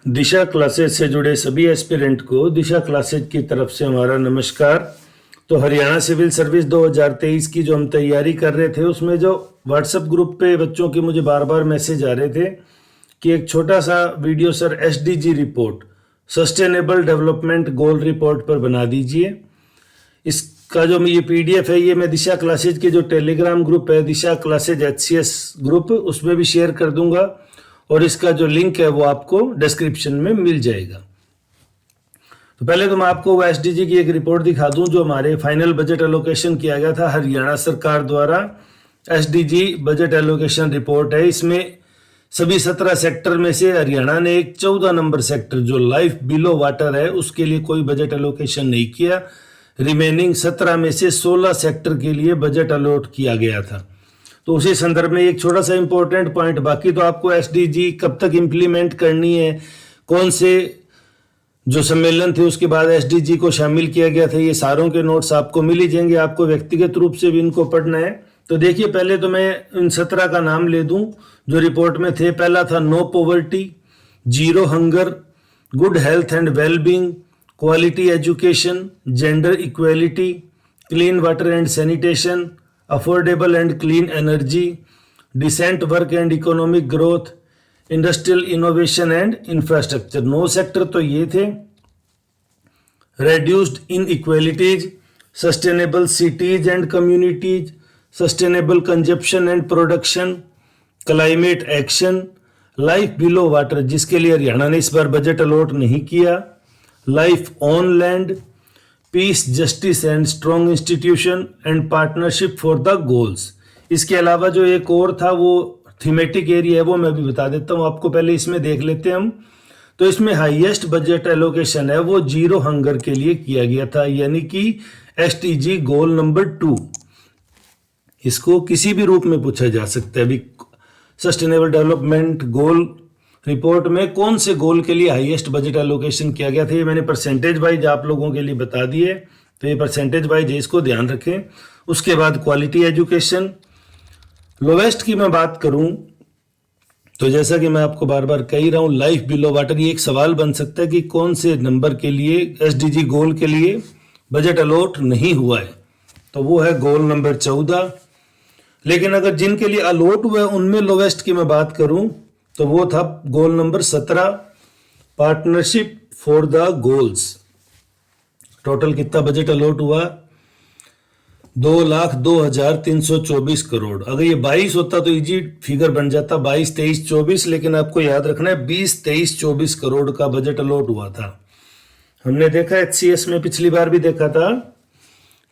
दिशा classes से जुड़े सभी एस्पिरेंट को दिशा क्लासेज की तरफ से हमारा नमस्कार। तो हरियाणा सिविल सर्विस 2023 की जो हम तैयारी कर रहे थे, उसमें जो व्हाट्सएप ग्रुप पे बच्चों के मुझे बार बार मैसेज आ रहे थे कि एक छोटा सा video sir SDG report, sustainable development goal report पर बना दीजिए। इसका जो ये पीडीएफ है, ये मैं दिशा क्लासेज के जो टेलीग्राम ग्रुप है, दिशा क्लासेज HCS ग्रुप, उसमें भी शेयर कर दूंगा और इसका जो लिंक है वो आपको डिस्क्रिप्शन में मिल जाएगा। तो पहले तो मैं आपको वो एसडीजी की एक रिपोर्ट दिखा दूं जो हमारे फाइनल बजट एलोकेशन किया गया था हरियाणा सरकार द्वारा। एसडीजी बजट एलोकेशन रिपोर्ट है। इसमें सभी 17 सेक्टर में से हरियाणा ने एक 14 नंबर सेक्टर जो लाइफ बिलो वाटर है उसके लिए कोई बजट एलोकेशन नहीं किया। रिमेनिंग 17 में से 16 सेक्टर के लिए बजट अलॉट किया गया था। तो उसी संदर्भ में एक छोटा सा इंपॉर्टेंट पॉइंट, बाकी तो आपको एसडीजी कब तक इंप्लीमेंट करनी है, कौन से जो सम्मेलन थे उसके बाद एसडीजी को शामिल किया गया था, ये सारों के नोट्स आपको मिल ही जाएंगे। आपको व्यक्तिगत रूप से भी इनको पढ़ना है। तो देखिए, पहले तो मैं इन 17 का नाम ले दूं जो रिपोर्ट में थे। पहला था no poverty, zero hunger, good health and wellbeing, quality education, gender equality, clean water and sanitation, affordable and clean energy, decent work and economic growth, industrial innovation and infrastructure. 9 sector तो ये थे। Reduced inequalities, sustainable cities and communities, sustainable consumption and production, climate action, life below water जिसके लिए हरियाणा ने इस बार budget allot नहीं किया, life on land, peace, justice and strong institution and partnership for the goals. इसके अलावा जो एक और था वो थीमेटिक एरिया है, वो मैं भी बता देता हूँ आपको। पहले इसमें देख लेते हैं हम। तो इसमें हाईएस्ट बजट एलोकेशन है वो जीरो हंगर के लिए किया गया था, यानी कि एसटीजी गोल नंबर 2। इसको किसी भी रूप में पूछा जा सकता है। अभी सस्टेनेबल डेवलपमेंट गोल रिपोर्ट में कौन से गोल के लिए हाईएस्ट बजट एलोकेशन किया गया था, ये मैंने परसेंटेज वाइज आप लोगों के लिए बता दिए। तो ये परसेंटेज वाइज है, इसको ध्यान रखें। उसके बाद क्वालिटी एजुकेशन, लोवेस्ट की मैं बात करूं तो जैसा कि मैं आपको बार बार कह रहा हूं, लाइफ बिलो वाटर, ये एक सवाल बन सकता है कि कौन से नंबर के लिए एसडीजी गोल के लिए बजट अलॉट नहीं हुआ है। तो वो है गोल नंबर 14। लेकिन अगर जिनके लिए अलॉट हुआ है उनमें लोवेस्ट की मैं बात करूं तो वो था goal number 17, partnership for the goals. Total कितना बजट अलॉट हुआ? 2,02,324 करोड़। अगर ये 22 होता तो इजी फिगर बन जाता, 22, 23, 24। लेकिन आपको याद रखना है 20, 23, 24 करोड़ का बजट अलॉट हुआ था। हमने देखा HCS में पिछली बार भी देखा था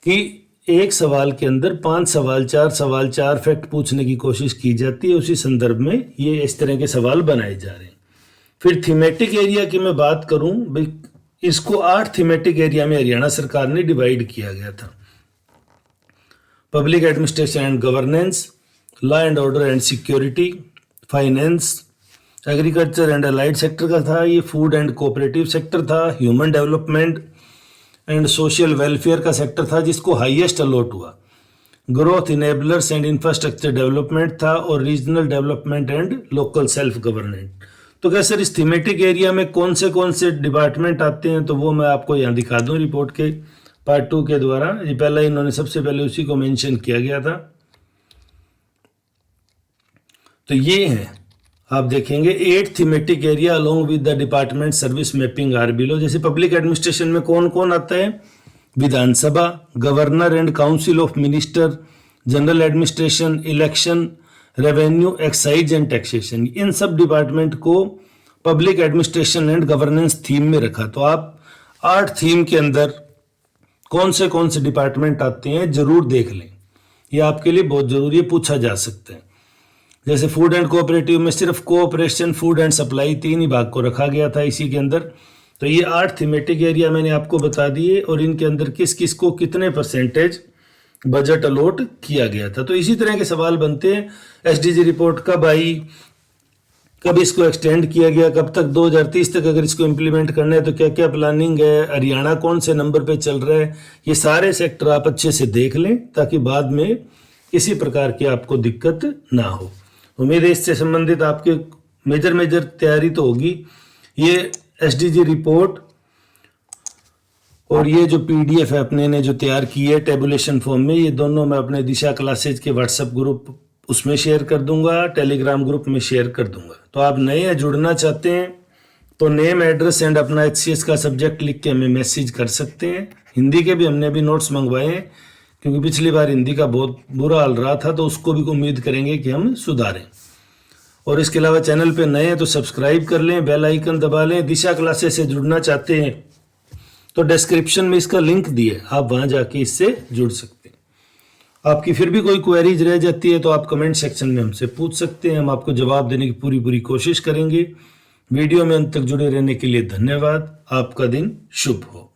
कि एक सवाल के अंदर 5 सवाल, 4 सवाल, 4 फैक्ट पूछने की कोशिश की जाती है। उसी संदर्भ में ये इस तरह के सवाल बनाए जा रहे हैं। फिर थीमेटिक एरिया की मैं बात करूं भाई, इसको 8 थीमेटिक एरिया में हरियाणा सरकार ने डिवाइड किया गया था। Public administration and governance, law and order and security, finance, agriculture and allied sector का था। ये फूड एंड कोऑपरेटिव सेक्टर था। Human development and social welfare का सेक्टर था जिसको हाईएस्ट अलॉट हुआ। Growth enablers and infrastructure development था और regional development and local self government. तो क्या सर इस थीमेटिक एरिया में कौन से डिपार्टमेंट आते हैं, तो वो मैं आपको यहाँ दिखा दूँ रिपोर्ट के पार्ट 2 के द्वारा। ये पहला इन्होंने सबसे पहले उसी को मेंशन किया गया था। तो ये है, आप देखेंगे 8 thematic area along with the department service mapping are below. जैसे पब्लिक एडमिनिस्ट्रेशन में कौन कौन आता है? Vidhan Sabha, governor and council of minister, general administration, election, revenue, excise and taxation. इन सब डिपार्टमेंट को public administration and governance theme में रखा। तो आप 8 थीम के अंदर कौन से डिपार्टमेंट आते हैं जरूर देख लें, ये आपके लिए बहुत जरूरी है, पूछा जा सकता है। जैसे फूड एंड कोऑपरेटिव में सिर्फ कोऑपरेशन, फूड एंड सप्लाई 3 ही भाग को रखा गया था इसी के अंदर। तो ये 8 थीमेटिक एरिया मैंने आपको बता दिए और इनके अंदर किस किस को कितने परसेंटेज बजट अलॉट किया गया था। तो इसी तरह के सवाल बनते हैं। एसडीजी रिपोर्ट कब आई, कब इसको एक्सटेंड किया गया, कब तक 2030 तक अगर इसको इम्प्लीमेंट करना है तो क्या क्या प्लानिंग है, हरियाणा कौन से नंबर पे चल रहा है, ये सारे सेक्टर आप अच्छे से देख लें ताकि बाद में किसी प्रकार की आपको दिक्कत ना हो। उम्मीद है इससे संबंधित आपके मेजर तैयारी तो होगी। ये SDG रिपोर्ट और ये जो PDF है अपने ने जो तैयार की है टेबुलेशन फॉर्म में, ये दोनों मैं अपने दिशा क्लासेज के व्हाट्सएप ग्रुप उसमें शेयर कर दूंगा, टेलीग्राम ग्रुप में शेयर कर दूंगा। तो आप नए या जुड़ना चाहते हैं तो नेम, एड्रेस एंड अपना HCS का सब्जेक्ट लिख के हमें मैसेज कर सकते हैं। हिंदी के भी हमने भी नोट्स मंगवाए हैं, क्योंकि पिछली बार हिंदी का बहुत बुरा हाल रहा था, तो उसको भी उम्मीद करेंगे कि हम सुधारें। और इसके अलावा चैनल पे नए हैं तो सब्सक्राइब कर लें, बेल आइकन दबा लें। दिशा क्लासेस से जुड़ना चाहते हैं तो डिस्क्रिप्शन में इसका लिंक दिए, आप वहां जाके इससे जुड़ सकते हैं। आपकी फिर भी कोई क्वेरीज रह जाती है तो आप कमेंट सेक्शन में हमसे पूछ सकते हैं, हम आपको जवाब देने की पूरी कोशिश करेंगे। वीडियो में अंत तक जुड़े रहने के लिए धन्यवाद। आपका दिन शुभ हो।